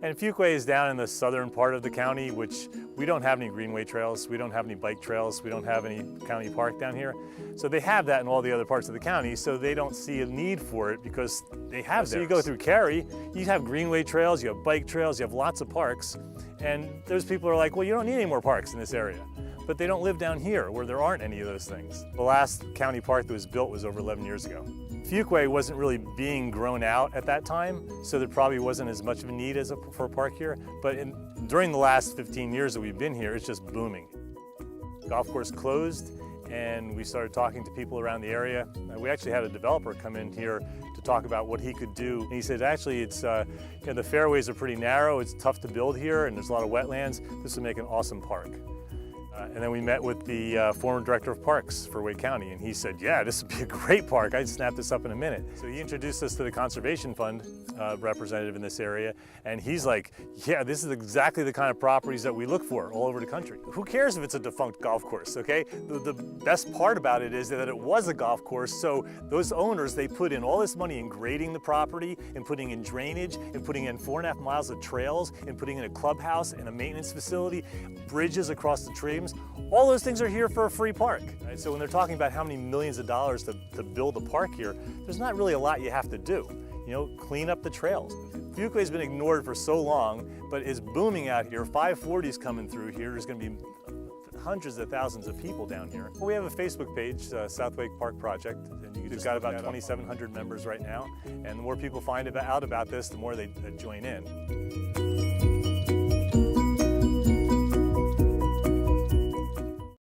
And Fuquay is down in the southern part of the county, which we don't have any greenway trails, we don't have any bike trails, we don't have any county park down here. So they have that in all the other parts of the county, so they don't see a need for it because they have theirs. So you go through Cary, you have greenway trails, you have bike trails, you have lots of parks, and those people are like, well, you don't need any more parks in this area. But they don't live down here where there aren't any of those things. The last county park that was built was over 11 years ago. Fuquay wasn't really being grown out at that time, so there probably wasn't as much of a need for a park here. But during the last 15 years that we've been here, it's just booming. Golf course closed, and we started talking to people around the area. We actually had a developer come in here to talk about what he could do. And he said, actually, it's the fairways are pretty narrow, it's tough to build here, and there's a lot of wetlands. This would make an awesome park. And then we met with the former director of parks for Wake County, and he said, yeah, this would be a great park. I'd snap this up in a minute. So he introduced us to the Conservation Fund representative in this area, and he's like, yeah, this is exactly the kind of properties that we look for all over the country. Who cares if it's a defunct golf course, okay? The best part about it is that it was a golf course, so those owners, they put in all this money in grading the property, and putting in drainage, and putting in 4.5 miles of trails, and putting in a clubhouse and a maintenance facility, bridges across the streams. All those things are here for a free park. Right? So when they're talking about how many millions of dollars to build a park here, there's not really a lot you have to do. You know, clean up the trails. Fuquay's been ignored for so long, but it's booming out here. 540's coming through here. There's going to be hundreds of thousands of people down here. Well, we have a Facebook page, South Wake Park Project, and we've got about 2,700 members right now. And the more people find out about this, the more they join in.